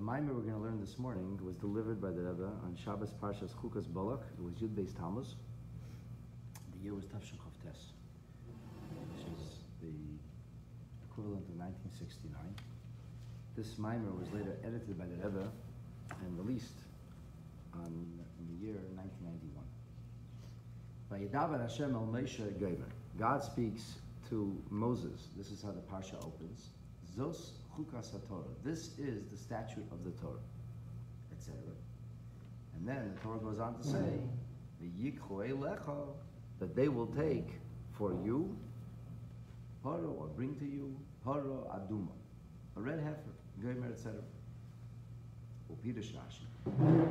Mamar we're going to learn this morning was delivered by the Rabbi on Shabbos Parshas Chukas Balak. It was Yud Beis Tammuz. The year was Tafshin Chof Tes, which is the equivalent of 1969. This Mamar was later edited by the Rabbi and released in the year 1991. Vidaber Hashem el Moshe Gomer. God speaks to Moses. This is how the parsha opens. Zos Chukas Hatorah. This is the statute of the Torah, etc. And then the Torah goes on to say, that they will take for you, paro, or bring to you, paro aduma, a red heifer, gomer, etc.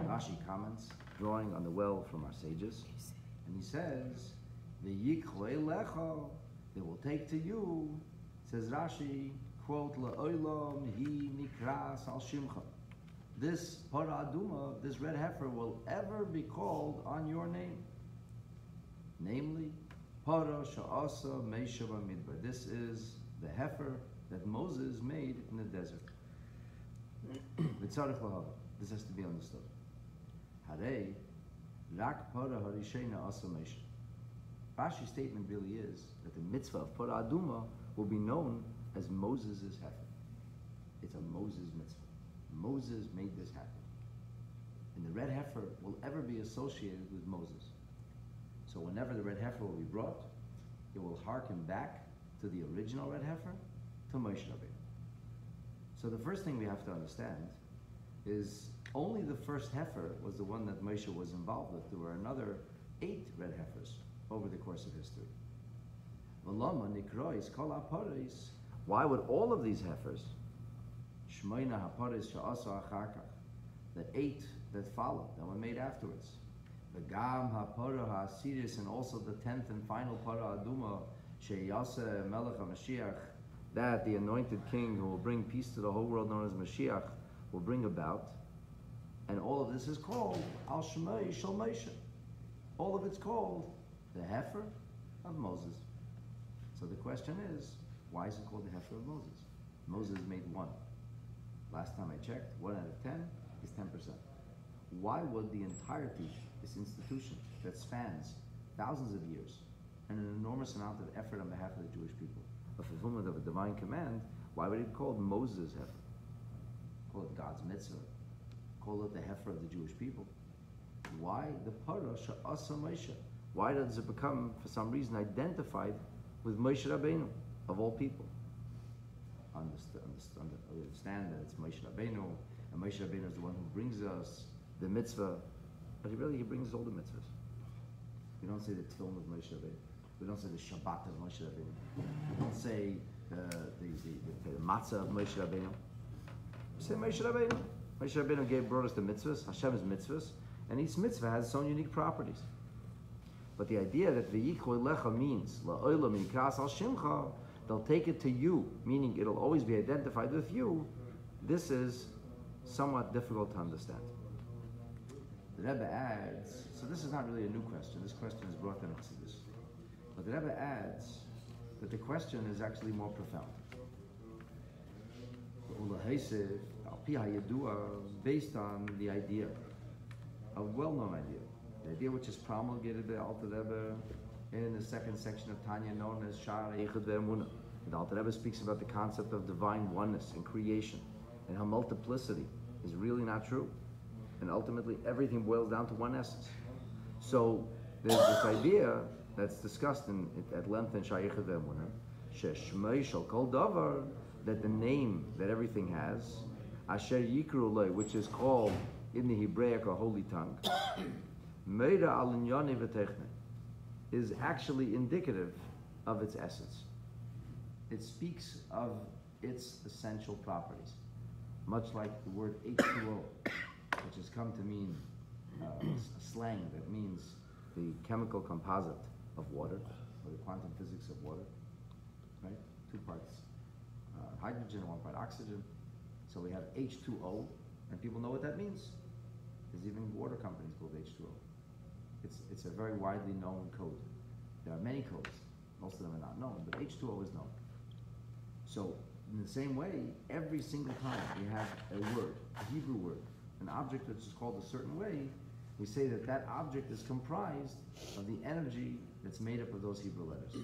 Rashi comments, drawing on the well from our sages, and he says, they will take to you, says Rashi, quote, La'olam hi nikras al shimcha. This para aduma, this red heifer, will ever be called on your name. Namely, para sha'asa meisha b'midbar. This is the heifer that Moses made in the desert. V'tzarech lahava. This has to be understood. Harei, rak para harishena asa meisha. Rashi's statement really is that the mitzvah of para aduma will be known as Moses' heifer. It's a Moses mitzvah. Moses made this happen. And the red heifer will ever be associated with Moses. So whenever the red heifer will be brought, it will hearken back to the original red heifer, to Moshe Rabbeinu. So the first thing we have to understand is only the first heifer was the one that Moshe was involved with. There were another 8 red heifers over the course of history. Why would all of these heifers, the 8 that followed, that were made afterwards, the Gam HaPorah HaSiris, and also the 10th and final Parah Aduma, Sheyaseh Melech HaMashiach, that the anointed king who will bring peace to the whole world, known as Mashiach, will bring about, and all of this is called Al Shemai Shel Moshe. All of it's called the heifer of Moses. So the question is, why is it called the heifer of Moses? Moses made 1. Last time I checked, 1 out of 10 is 10%. Why would the entirety, this institution that spans thousands of years and an enormous amount of effort on behalf of the Jewish people, a fulfillment of a divine command, why would it be called Moses' heifer? Call it God's mitzvah. Call it the heifer of the Jewish people. Why the parah she'asa Moshe? Why does it become, for some reason, identified with Moshe Rabbeinu, of all people? Understand that it's Moshe Rabbeinu, and Moshe Rabbeinu is the one who brings us the mitzvah, but he brings all the mitzvahs. We don't say the Tefillin of Moshe Rabbeinu. We don't say the Shabbat of Moshe Rabbeinu. We don't say the matzah of Moshe Rabbeinu. We say Moshe Rabbeinu. Moshe Rabbeinu brought us the mitzvahs, Hashem's mitzvahs, and each mitzvah has its own unique properties. But the idea that v'yichol lecha means la'olam yikras al shimcha, they'll take it to you, meaning it'll always be identified with you, this is somewhat difficult to understand. The Rebbe adds, so this is not really a new question, this question is brought in Exodus. But the Rebbe adds that the question is actually more profound. Based on the idea, a well-known idea, the idea which is promulgated by the Alter Rebbe in the second section of Tanya, known as Sha'ar Eichad Ve'emunah. The Alter Rebbe speaks about the concept of divine oneness and creation, and how multiplicity is really not true. And ultimately, everything boils down to one essence. So there's this idea that's discussed at length in Sha'ar Eichad Ve'emunah, Sheshmei Shel Kol Davar, that the name that everything has, Asher Yikru Loi, which is called in the Hebraic or Holy Tongue, Meira Al Inyane V'Techne, is actually indicative of its essence. It speaks of its essential properties, much like the word H2O, which has come to mean a slang that means the chemical composite of water, or the quantum physics of water, right? 2 parts hydrogen and 1 part oxygen. So we have H2O, and people know what that means. There's even water companies called H2O. It's a very widely known code. There are many codes. Most of them are not known, but H2O is known. So In the same way, every single time we have a word, a Hebrew word, an object which is called a certain way, we say that that object is comprised of the energy that's made up of those Hebrew letters.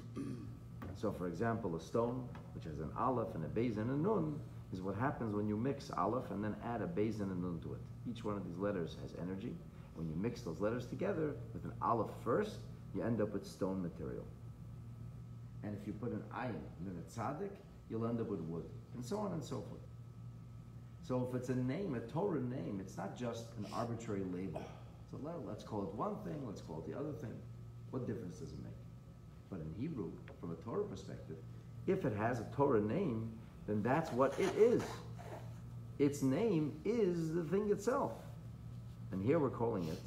So for example, a stone, which has an aleph and a beis and a nun, is what happens when you mix aleph and then add a beis and a nun to it. Each one of these letters has energy. When you mix those letters together with an aleph first, you end up with stone material. And if you put an ayin and then a tzaddik, you'll end up with wood, and so on and so forth. So if it's a name, a Torah name, it's not just an arbitrary label. So let's call it one thing, let's call it the other thing. What difference does it make? But in Hebrew, from a Torah perspective, if it has a Torah name, then that's what it is. Its name is the thing itself. And here we're calling it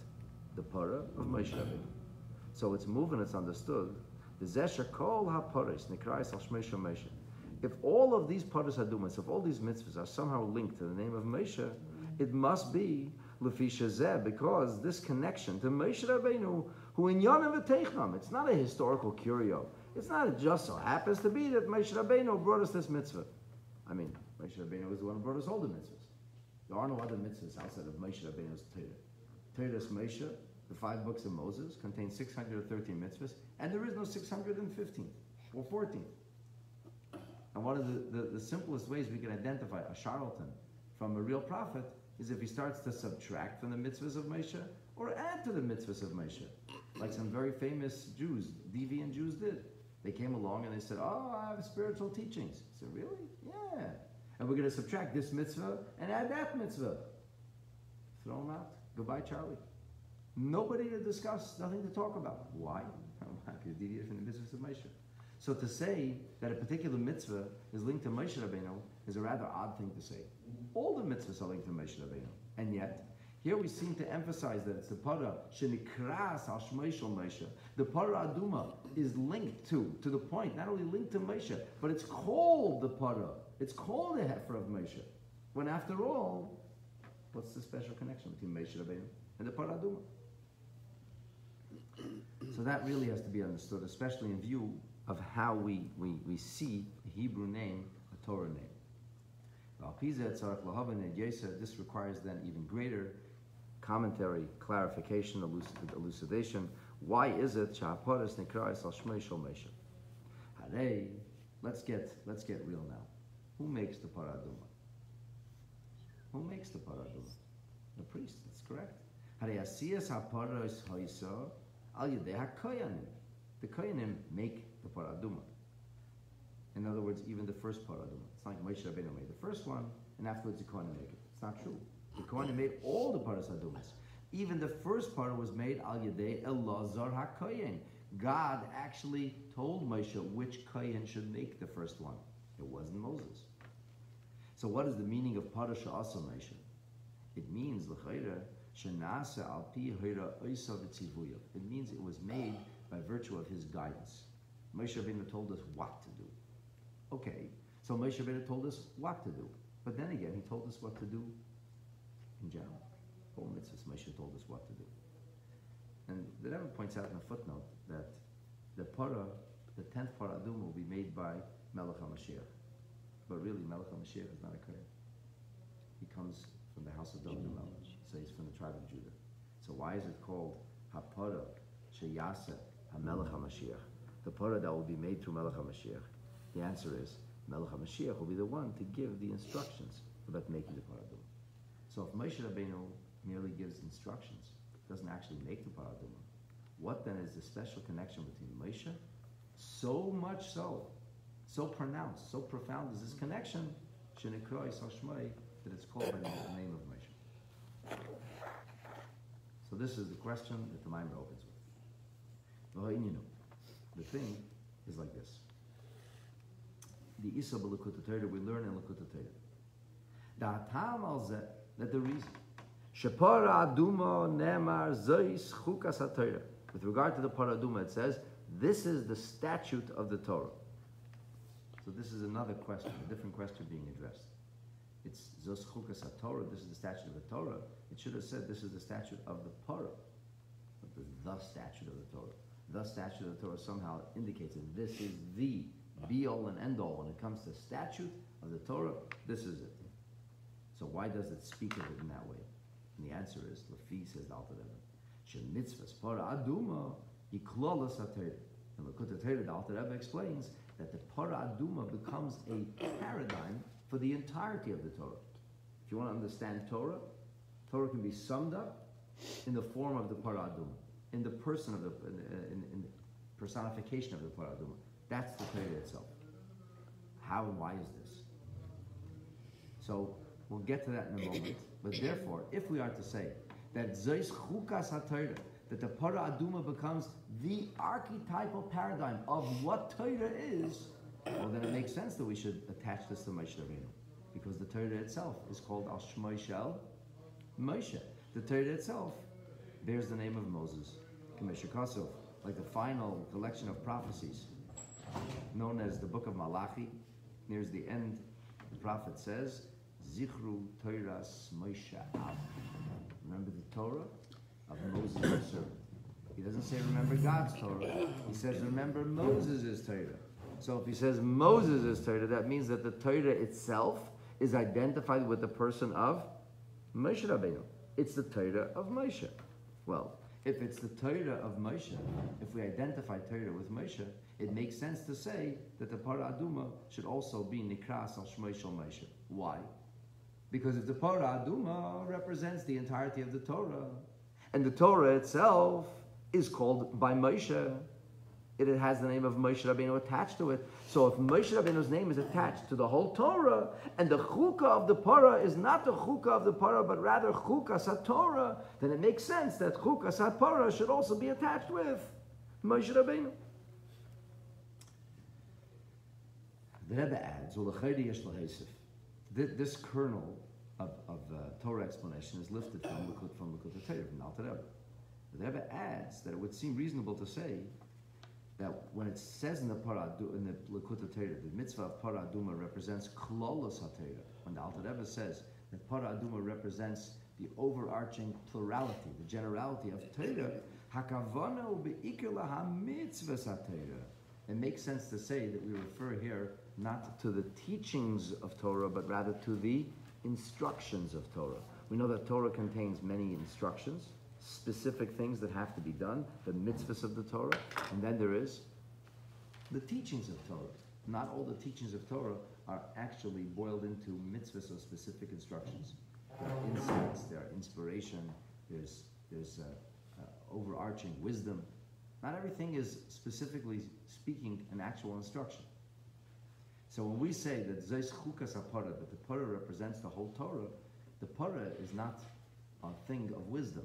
the Torah of Moshe Rabbeinu. So it's moving, it's understood. The Zesha Kol HaPoros Nikrais Al Shmei Shel Moshe. If all of these Paras Hadumas, if all these mitzvahs are somehow linked to the name of Moshe, it must be Lefi Shezeh, because this connection to Moshe Rabbeinu, who in Yonim V'Teichnam, it's not a historical curio. It's not, it just so happens to be that Moshe Rabbeinu brought us this mitzvah. I mean, Moshe Rabbeinu was the one who brought us all the mitzvahs. There are no other mitzvahs outside of Moshe Rabbeinu's Torah. Torah's Moshe, the 5 books of Moses, contain 613 mitzvahs, and there is no 615 or 14. And one of the simplest ways we can identify a charlatan from a real prophet is if he starts to subtract from the mitzvahs of Moshe or add to the mitzvahs of Moshe, like some very famous Jews, deviant Jews did. They came along and they said, oh, I have spiritual teachings. I said, really? Yeah. And we're going to subtract this mitzvah and add that mitzvah. Throw them out. Goodbye, Charlie. Nobody to discuss, nothing to talk about. Why? Because deviated from the mitzvahs of Moshe. So to say that a particular mitzvah is linked to Moshe Rabbeinu is a rather odd thing to say. All the mitzvahs are linked to Moshe Rabbeinu. And yet, here we seem to emphasize that it's the Torah, shenikras al shmei shel Moshe. The Torah Aduma is linked to the point, not only linked to Moshe, but it's called the Torah. It's called the Heifer of Moshe. When after all, what's the special connection between Moshe Rabbeinu and the Torah Aduma? So that really has to be understood, especially in view of how we see a Hebrew name, a Torah name. This requires then even greater commentary, clarification, elucidation. Why is it Shahaporos Nikrais Al Shmei Shel Moshe? Harei, let's get real now. Who makes the paraduma? Who makes the paraduma? The priest. That's correct. Harei Asiyas HaParos Hoisa Al Yedei HaKoyanim. The Koyanim make the paraduma. In other words, even the first paraduma. It's like Moshe Rabbeinu made the first one, and afterwards the Kohanim make it. It's not true. The Kohanim made all the paras hadumas. Even the first part was made al yedei Elazar HaKoyen. God actually told Moshe which Kohen should make the first one. It wasn't Moses. So what is the meaning of Parasha Asa Moshe? It means l'chayra shenasa al pi hira oisa v'tzivuya. It means it was made by virtue of his guidance. Moshe Rabbeinu told us what to do. Okay, so Moshe Rabbeinu told us what to do. But then again, he told us what to do in general. All mitzvahs, Moshe told us what to do. And the Rebbe points out in a footnote that the 10th paraduma will be made by Melech HaMashiach. But really, Melech HaMashiach is not a Kohen. He comes from the house of David HaMelech. So he's from the tribe of Judah. So why is it called HaPorah Sheyaseh HaMelech HaMashiach? The Porah that will be made through Melech HaMashiach. The answer is, Melech HaMashiach will be the one to give the instructions about making the paraduma. So if Moshe Rabbeinu merely gives instructions, doesn't actually make the paraduma, what then is the special connection between Moshe? So much so pronounced, so profound is this connection, Shenikra Yisrael Shmei, that it's called by the name of Moshe. So this is the question that the Mamar opens with. The thing is like this. The Isa b'Likutei Torah we learn in Likutei Torah. Da'atam al zeh, that the reason. Shepara aduma nemar Zos Chukas Hatorah. With regard to the paraduma, it says, this is the statute of the Torah. So this is another question, a different question being addressed. It's Zos Chukas Hatorah, this is the statute of the Torah. It should have said this is the statute of the Torah. But the statute of the Torah. The statute of the Torah somehow indicates that this is the be-all and end-all when it comes to statute of the Torah, this is it. So why does it speak of it in that way? And the answer is, Lefi says the Alter Rebbe, She mitzvahs para aduma iklolas haTorah. And Chokut HaTorah, the Alter Rebbe explains that the para aduma becomes a paradigm for the entirety of the Torah. If you want to understand Torah, Torah can be summed up in the form of the para aduma, in the person of the, in the personification of the para aduma. That's the Torah itself. How and why is this? So we'll get to that in a moment. But therefore, if we are to say that Zos Chukas Hatorah, that the para aduma becomes the archetypal paradigm of what Torah is, well, then it makes sense that we should attach this to Moshe Rabbeinu, because the Torah itself is called Al Shmoi Shel Moshe. The Torah itself bears the name of Moses, Kamesha Kosov, like the final collection of prophecies, known as the Book of Malachi. Near the end, the prophet says, Zichru Torahs Moshe Av. Remember the Torah of Moses' servant. He doesn't say remember God's Torah. He says remember Moses' Torah. So if he says Moses' Torah, that means that the Torah itself is identified with the person of Moshe Rabbeinu. It's the Torah of Moshe. Well, if it's the Torah of Moshe, if we identify Torah with Moshe, it makes sense to say that the Para Aduma should also be Nikras al Shmoi Shel Moshe. Why? Because if the Para Aduma represents the entirety of the Torah, and the Torah itself is called by Moshe, it has the name of Moshe Rabbeinu attached to it. So if Moshe Rabbeinu's name is attached to the whole Torah, and the Chukah of the Para is not the Chukah of the Para, but rather Chukas Hatorah, then it makes sense that Chukas Hatorah should also be attached with Moshe Rabbeinu. The Rebbe adds, this kernel of Torah explanation is lifted from Likkut HaTorah, from Alter Rebbe. The Rebbe adds that it would seem reasonable to say that when it says in the Likkut HaTorah, the mitzvah of Para Aduma represents Klolos HaTorah, when the Alter Rebbe says that Para Aduma represents the overarching plurality, the generality of Torah, Hakavana u'be'ikar laha-mitzvahs HaTorah. It makes sense to say that we refer here not to the teachings of Torah, but rather to the instructions of Torah. We know that Torah contains many instructions, specific things that have to be done, the mitzvahs of the Torah, and then there is the teachings of Torah. Not all the teachings of Torah are actually boiled into mitzvahs or specific instructions. There are insights, there are inspiration, there's overarching wisdom. Not everything is specifically speaking an actual instruction. So when we say that Zos Chukas Hatorah, that the Torah represents the whole Torah, the Torah is not a thing of wisdom.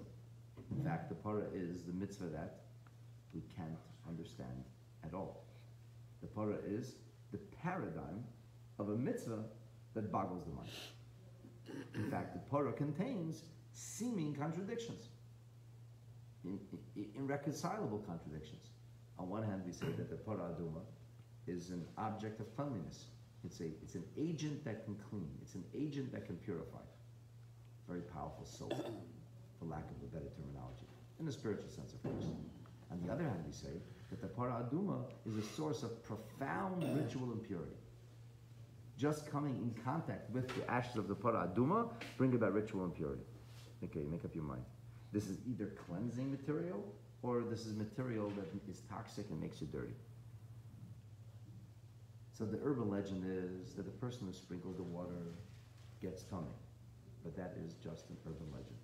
In fact, the Torah is the mitzvah that we can't understand at all. The Torah is the paradigm of a mitzvah that boggles the mind. In fact, the Torah contains seeming contradictions, irreconcilable contradictions. On one hand, we say that the Para Aduma is an object of cleanliness. It's an agent that can clean. It's an agent that can purify. Very powerful soap, for lack of a better terminology, in the spiritual sense, of course. On the other hand, we say that the Para Aduma is a source of profound ritual impurity. Just coming in contact with the ashes of the Para Aduma bring about ritual impurity. Okay, make up your mind. This is either cleansing material, or this is material that is toxic and makes you dirty. So the urban legend is that the person who sprinkled the water gets tummy. But that is just an urban legend.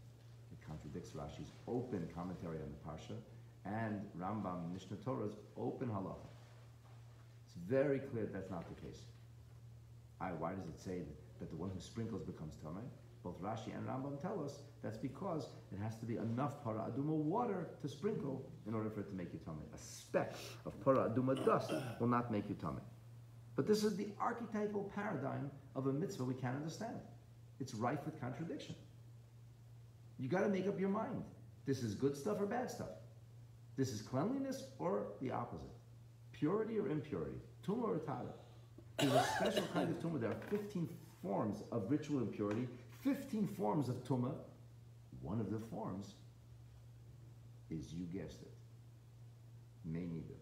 It contradicts Rashi's open commentary on the Parsha and Rambam Mishnah Torah's open halacha. It's very clear that's not the case. Why does it say that the one who sprinkles becomes tummy? Both Rashi and Rambam tell us that's because it has to be enough Para Aduma water to sprinkle in order for it to make you tummy. A speck of Para Aduma dust will not make you tummy. But this is the archetypal paradigm of a mitzvah we can't understand. It's rife with contradiction. You got to make up your mind. This is good stuff or bad stuff. This is cleanliness or the opposite. Purity or impurity. Tumah or tara. There's a special kind of tumah. There are 15 forms of ritual impurity, 15 forms of tumah. One of the forms is, you guessed it, May Nida.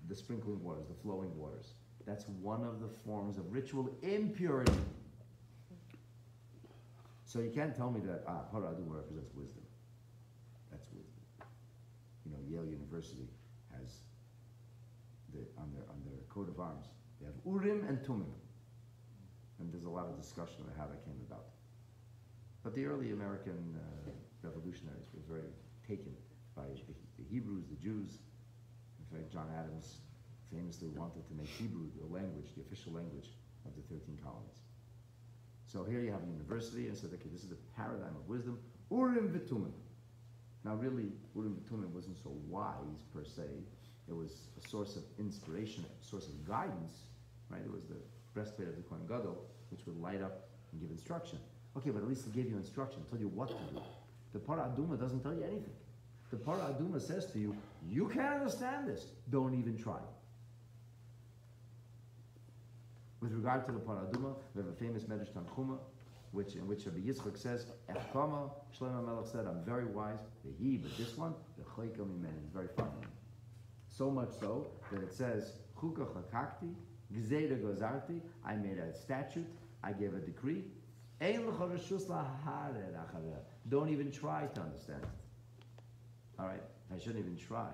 The sprinkling waters, the flowing waters. That's one of the forms of ritual impurity. So you can't tell me that Parah Adumah represents wisdom. That's wisdom. You know, Yale University has on their coat of arms, they have Urim and Tumim. And there's a lot of discussion about how that came about. But the early American revolutionaries were very taken by the Hebrews, the Jews. In fact, John Adams famously wanted to make Hebrew the language, the official language of the 13 colonies. So here you have a university and said, okay, this is the paradigm of wisdom, Urim v'Tumim. Now really, Urim v'Tumim wasn't so wise per se. It was a source of inspiration, a source of guidance, right? It was the breastplate of the Kohen Gadol, which would light up and give instruction. Okay, but at least it gave you instruction, told you what to do. The Parah Adumah doesn't tell you anything. The Parah Adumah says to you, you can't understand this, don't even try. With regard to the Parah Adumah, we have a famous Medrash Tanchuma, in which Rabbi Yitzchak says, Echkama, Shlomo Melech said, I'm very wise, but this one, the Choyka Mimeni, is very funny. So much so that it says, Chukah Chakakti, Gzeira Gozarti, I made a statute, I gave a decree, don't even try to understand it. All right, I shouldn't even try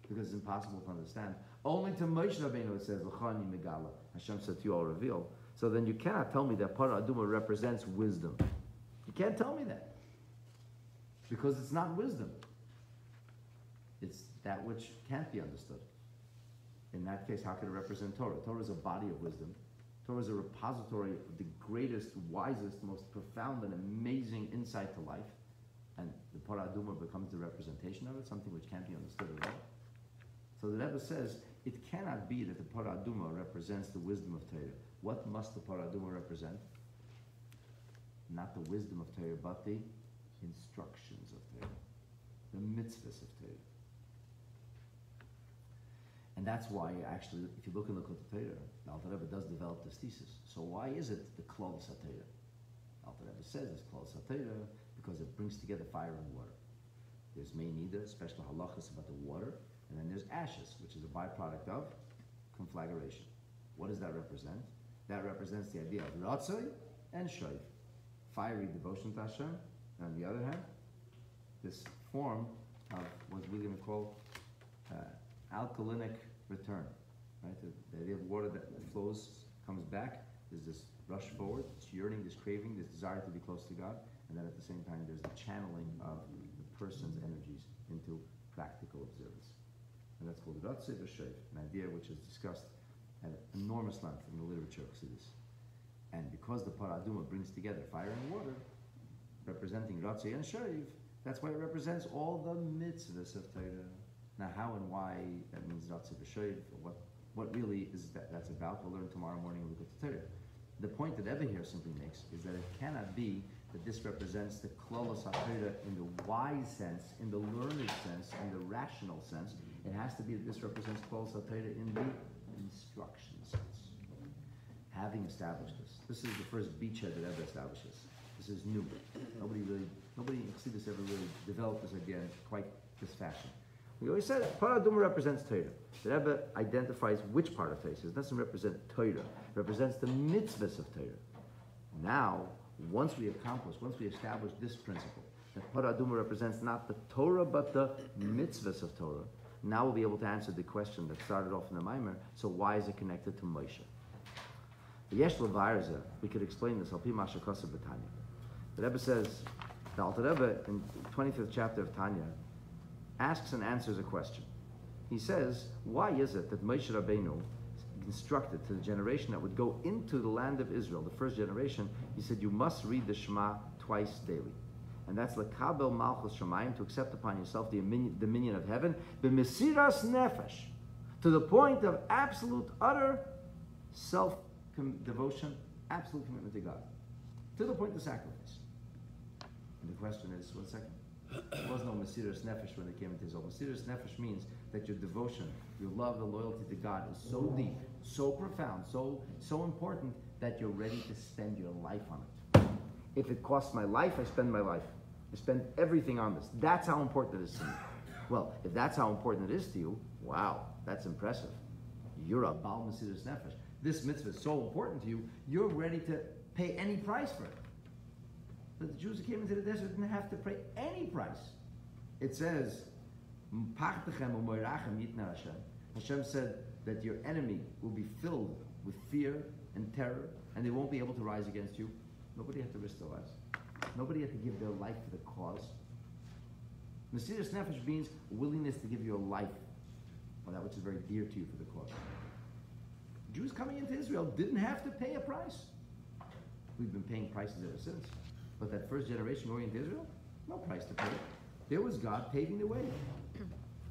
because it's impossible to understand. Only to Moshe Rabbeinu it says, L'chani Megala, Hashem said to you, I'll reveal. So then you cannot tell me that Parah Adumah represents wisdom. You can't tell me that because it's not wisdom. It's that which can't be understood. In that case, how could it represent Torah? Torah is a body of wisdom. Torah is a repository of the greatest, wisest, most profound and amazing insight to life. And the Parah Adumah becomes the representation of it, something which can't be understood at all. So the Rebbe says, it cannot be that the Parah Adumah represents the wisdom of Torah. What must the Parah Adumah represent? Not the wisdom of Torah, but the instructions of Torah, the mitzvahs of Torah. And that's why, actually, if you look in the Chukot Torah, the Alter Rebbe does develop this thesis. So why is it the Klal Satira? Alter Rebbe says it's Klal Satira because it brings together fire and water. There's Meinida, special halachas about the water, and then there's ashes, which is a byproduct of conflagration. What does that represent? That represents the idea of Ratzoi and Shoiv, fiery devotion to Hashem, and on the other hand, this form of what we're going to call alkalinic return, right? The idea of water that flows, comes back, there's this rush forward, this yearning, this craving, this desire to be close to God, and then at the same time there's the channeling of the person's energies into practical observance. And that's called Ratzei v'Shoiv, an idea which is discussed at enormous length in the literature of Chassidus. And because the Parah Adumah brings together fire and water, representing Ratzei and Shoiv, that's why it represents all the mitzvahs of Torah. Now, how and why that means Ratzei v'Shoiv, what really is that's about, we'll learn tomorrow morning when we go to Torah. The point that Rebbe here simply makes is that it cannot be that this represents the Klolos HaTorah in the wise sense, in the learned sense, in the rational sense. It has to be that this represents Klolos HaTorah in the instruction sense. Having established this is the first beachhead that Rebbe establishes. This is new. Nobody in Chassidus ever really developed this idea in quite this fashion. We always said that Parah Adumah represents Torah. The Rebbe identifies which part of Torah. It doesn't represent Torah. It represents the mitzvahs of Torah. Now, once we establish this principle, that Parah Adumah represents not the Torah, but the mitzvahs of Torah, now we'll be able to answer the question that started off in the Mamar, so why is it connected to Moshe? Yesh Levarza, we could explain this, Alpi Masha Kosa B'Tanya. The Rebbe says, the Alter Rebbe, in the 25th chapter of Tanya, asks and answers a question. He says, why is it that Moshe Rabbeinu instructed to the generation that would go into the land of Israel, the first generation, he said, you must read the Shema twice daily. And that's L'kabel Malchus Shamayim, to accept upon yourself the dominion of heaven, b'mesiras nefesh, to the point of absolute, utter self-devotion, absolute commitment to God, to the point of sacrifice. And the question is, 1 second, there was no Mesiras Nefesh when they came into Israel. Mesiras Nefesh means that your devotion, your love, the loyalty to God is so deep, so profound, so important that you're ready to spend your life on it. If it costs my life, I spend my life. I spend everything on this. That's how important it is to me. Well, if that's how important it is to you, wow, that's impressive. You're a Baal Mesiras Nefesh. this mitzvah is so important to you, you're ready to pay any price for it. But the Jews who came into the desert didn't have to pay any price. It says, Hashem said that your enemy will be filled with fear and terror, and they won't be able to rise against you. Nobody had to risk their lives. Nobody had to give their life for the cause. Mesiras Nefesh means willingness to give your life for that which is very dear to you for the cause. Jews coming into Israel didn't have to pay a price. We've been paying prices ever since. But that first generation going into Israel, no price to pay. There was God paving the way.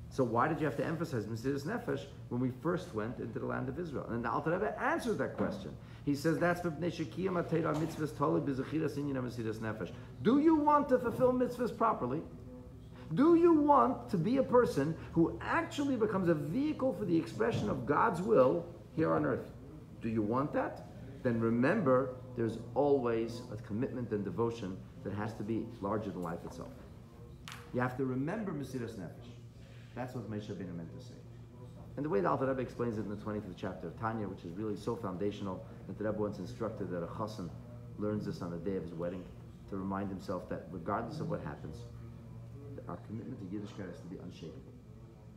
So why did you have to emphasize Mesiras Nefesh when we first went into the land of Israel? And the Alter Rebbe answers that question. He says that's for Bnei Shekiyam HaTorah mitzvahs tolei b'zechiras inyan Mesiras Nefesh. Do you want to fulfill mitzvahs properly? Do you want to be a person who actually becomes a vehicle for the expression of God's will here on earth? Do you want that? Then remember, there's always a commitment and devotion that has to be larger than life itself. You have to remember Mesiras Nefesh. That's what Moshe Rabbeinu meant to say. And the way the Alter Rebbe explains it in the 25th chapter of Tanya, which is really so foundational, that the Rebbe once instructed that a chassan learns this on the day of his wedding, to remind himself that regardless of what happens, our commitment to Yiddishkeit has to be unshakable.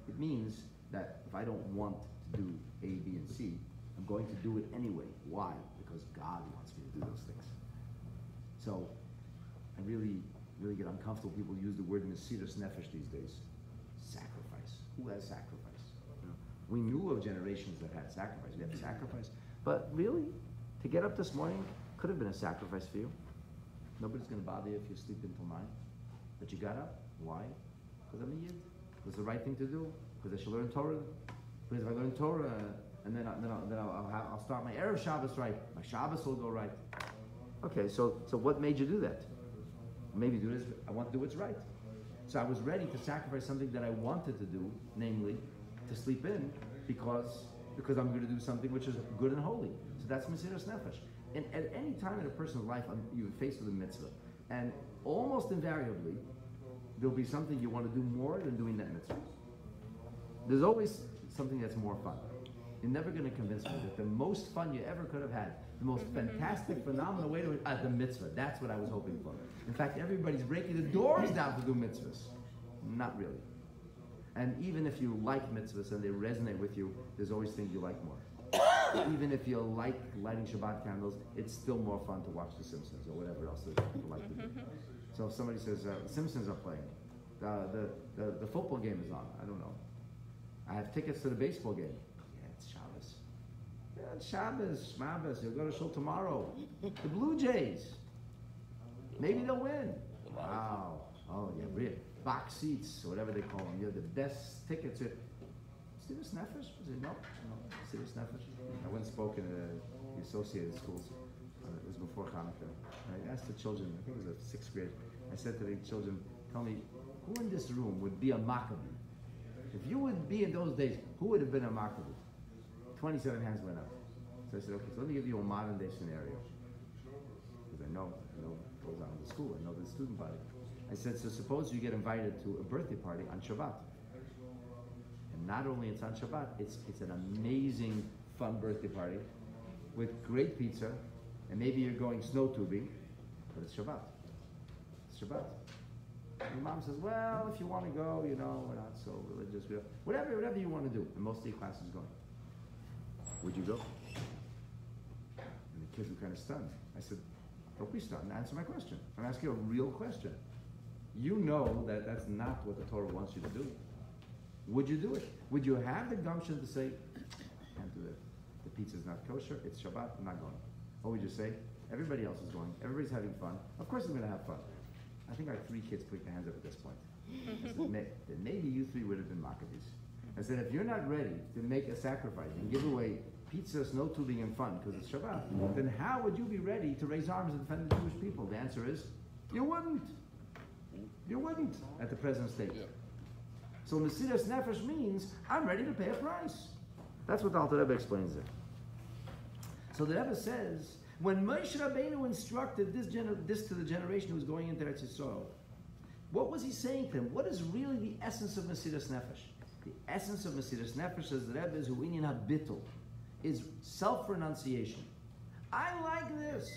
It means that if I don't want to do A, B, and C, I'm going to do it anyway. Why? Because God wants me to do those things. So I really get uncomfortable. People use the word Mesiras Nefesh these days. Sacrifice. Who has sacrifice? You know, we knew of generations that had sacrifice. We had sacrifice. But really, to get up this morning could have been a sacrifice for you. Nobody's going to bother you if you sleep until 9. But you got up. Why? Because I'm a Yid. Because it's the right thing to do. Because I should learn Torah. Because if I learn Torah, and then I'll start my Erev Shabbos right. My Shabbos will go right. Okay, so what made you do that? Maybe do this. I want to do what's right. So I was ready to sacrifice something that I wanted to do, namely to sleep in, because I'm going to do something which is good and holy. So that's Mesiras Nefesh. And at any time in a person's life, you're faced with a mitzvah, and almost invariably, there'll be something you want to do more than doing that mitzvah. There's always something that's more fun. You're never going to convince me that the most fun you ever could have had, the most fantastic, phenomenal way to the mitzvah. That's what I was hoping for. In fact, everybody's breaking the doors down to do mitzvahs. Not really. And even if you like mitzvahs and they resonate with you, there's always things you like more. Even if you like lighting Shabbat candles, it's still more fun to watch The Simpsons or whatever else that people like to do. So if somebody says, The Simpsons are playing, the football game is on, I don't know. I have tickets to the baseball game. It's Shabbos. Yeah, it's Shabbos. You'll go to shul tomorrow. The Blue Jays. Maybe they'll win. Wow. Oh, yeah, really. Box seats, or whatever they call them. You're the best tickets. Mesiras Nefesh? I said, no. Mesiras Nefesh. I went and spoke in the associated schools. It was before Hanukkah. I asked the children, I think it was the 6th grade. I said to the children, tell me, who in this room would be a Maccabee? If you would be in those days, who would have been a Maccabee? 27 hands went up. So I said, okay, so let me give you a modern day scenario. Because I know what goes on in the school. I know the student body. I said, so suppose you get invited to a birthday party on Shabbat. And not only it's on Shabbat, it's an amazing, fun birthday party with great pizza, and maybe you're going snow tubing, but it's Shabbat. It's Shabbat. And your mom says, well, if you want to go, we're not so religious. Whatever you want to do. And most of the class is going. Would you go? And the kids were kind of stunned. I said, don't be stunned. Answer my question. I'm asking you a real question. You know that that's not what the Torah wants you to do. Would you do it? Would you have the gumption to say, I can't do it. The pizza's not kosher. It's Shabbat. I'm not going. Or would you say, everybody else is going. Everybody's having fun. Of course I'm going to have fun. I think our 3 kids put their hands up at this point. I said, maybe you 3 would have been Maccabees. I said, if you're not ready to make a sacrifice and give away pizza, snow tubing, and fun because it's Shabbat, then how would you be ready to raise arms and defend the Jewish people? The answer is, you wouldn't. You wouldn't at the present state. Yeah. So Mesiras Nefesh means, I'm ready to pay a price. That's what the Alter Rebbe explains there. So the Rebbe says, when Moshe Rabbeinu instructed this to the generation who was going into Eretz Yisrael, what was he saying to them? What is really the essence of Mesiras Nefesh? The essence of Mesiras Nefesh, says the Rebbe, is hu inyan habittul. is self-renunciation. I like this,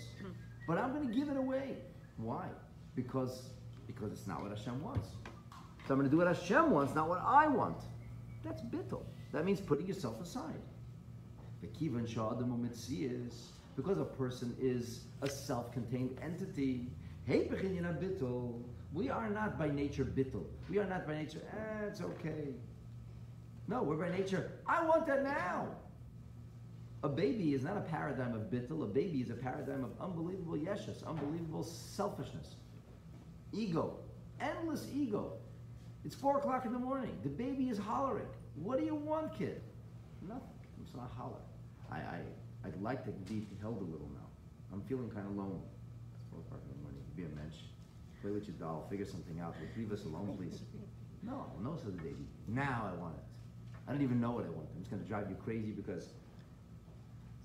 but I'm going to give it away. Why? Because it's not what Hashem wants. So I'm going to do what Hashem wants, not what I want. That's bittul. That means putting yourself aside. Because a person is a self-contained entity, we are not by nature bittul. We are not by nature, it's okay. No, we're by nature, I want that now. A baby is not a paradigm of bittul. A baby is a paradigm of unbelievable yeshus, unbelievable selfishness. Ego, endless ego. It's 4 o'clock in the morning. The baby is hollering. What do you want, kid? Nothing. I'm just not holler. I'd like to be held a little now. I'm feeling kind of lonely. It's 4 o'clock in the morning. Be a mensch. Play with your doll. Figure something out. Leave us alone, please. No, says the baby. Now I want it. I don't even know what I want. I'm just going to drive you crazy because...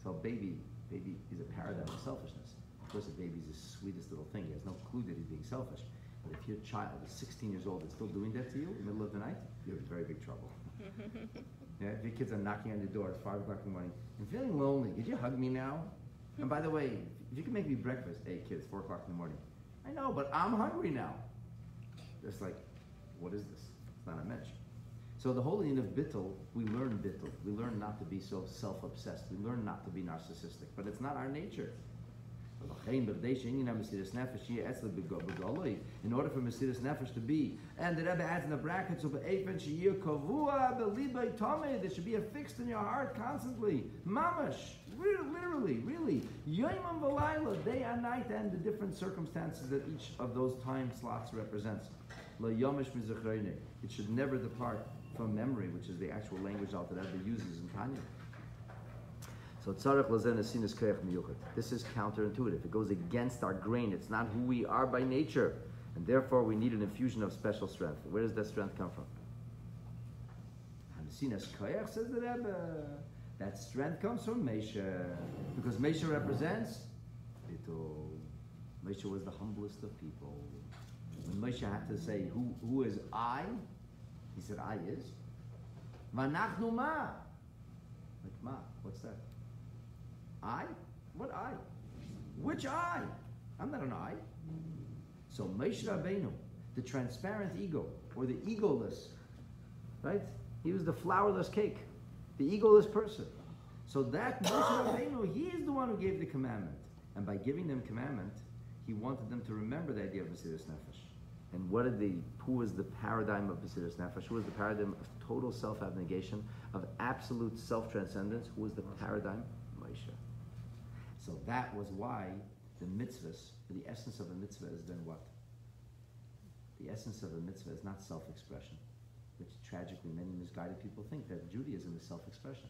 So baby is a paradigm of selfishness. Of course, a baby is the sweetest little thing. He has no clue that he's being selfish. But if your child is 16 years old and still doing that to you in the middle of the night, you're in very big trouble. Yeah, if your kids are knocking on your door at 5 o'clock in the morning, I'm feeling lonely. Could you hug me now? And by the way, if you can make me breakfast, hey kids, 4 o'clock in the morning. I know, but I'm hungry now. It's like, what is this? It's not a mensch. So the whole idea of bittul, we learn bittul. We learn not to be so self-obsessed. We learn not to be narcissistic. But it's not our nature. In order for Mesiras Nefesh to be, and the Rebbe adds in the brackets of there should be a fixed in your heart constantly. Mamash, literally, Yomam v'layla, day and night, and the different circumstances that each of those time slots represents. It should never depart from memory, which is the actual language that the Rebbe uses in Tanya. So this is counterintuitive. It goes against our grain. It's not who we are by nature. And therefore we need an infusion of special strength. Where does that strength come from? Says the Rebbe. That strength comes from Moshe. Because Moshe represents Bittul. Moshe was the humblest of people. When Moshe had to say, who is I? He said, I is. Vanachnu ma. Like ma, what's that? I? What I? Which I? I'm not an I. So Moshe Rabbeinu, the transparent ego, or the egoless, right? He was the flourless cake, the egoless person. So that Moshe Rabbeinu, he is the one who gave the commandment. And by giving them commandment, he wanted them to remember the idea of Mesiras Nefesh. And who was the paradigm of Mesiras Nefesh? Who was the paradigm of total self-abnegation, of absolute self-transcendence? Who was the paradigm? Moshe. So that was why the mitzvahs, the essence of a mitzvah is then what? The essence of a mitzvah is not self-expression, which tragically many misguided people think that Judaism is self-expression.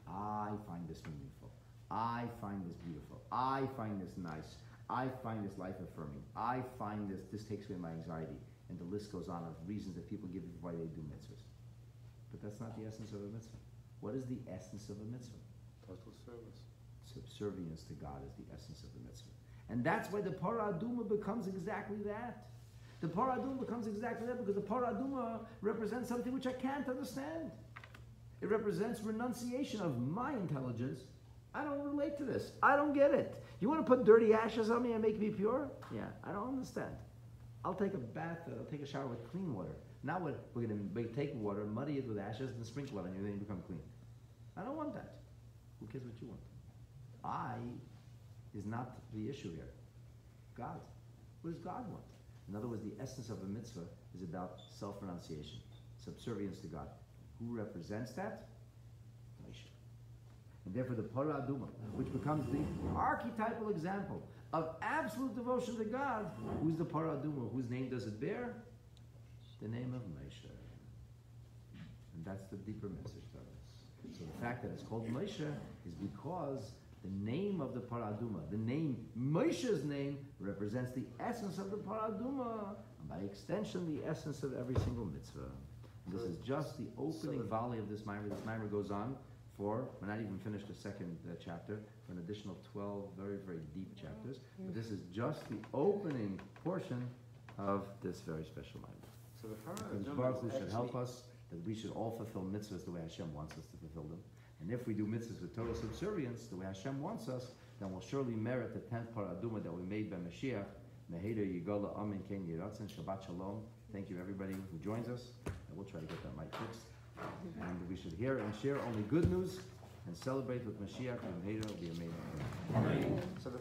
I find this meaningful. I find this beautiful. I find this nice. I find this life-affirming. I find this takes away my anxiety. And the list goes on of reasons that people give why they do mitzvahs. But that's not the essence of a mitzvah. What is the essence of a mitzvah? Total service. Subservience to God is the essence of the mitzvah. And that's why the Parah Aduma becomes exactly that. The Parah Aduma becomes exactly that because the Parah Aduma represents something which I can't understand. It represents renunciation of my intelligence. I don't relate to this. I don't get it. You want to put dirty ashes on me and make me pure? Yeah, I don't understand. I'll take a bath, I'll take a shower with clean water. Now we're going to take water, muddy it with ashes, and sprinkle it on you, then you become clean. I don't want that. Who cares what you want? I is not the issue here. God. What does God want? In other words, the essence of a mitzvah is about self-renunciation, subservience to God. Who represents that? Moshe. And therefore the Parah Aduma, which becomes the archetypal example of absolute devotion to God, who's the Parah Aduma? Whose name does it bear? The name of Moshe. And that's the deeper message to us. So the fact that it's called Moshe is because the name of the Parah Aduma, the name, Moshe's name, represents the essence of the Parah Aduma, and by extension, the essence of every single mitzvah. And this is just the opening volley of this Mamar. This Mamar goes on for, we're not even finished the second chapter, for an additional 12 very, very deep chapters. But this is just the opening portion of this very special Mamar. So the Parah Because Baruch Hu should help us that we should all fulfill mitzvahs the way Hashem wants us to fulfill them. And if we do mitzvahs with total subservience, the way Hashem wants us, then we'll surely merit the 10th paraduma that we made by Mashiach. Neheder Yigola Amen Ken Yiratzen Shabbat Shalom. Thank you everybody who joins us. And we'll try to get that mic fixed. And we should hear and share only good news and celebrate with Mashiach and Neheder will be amazing. So the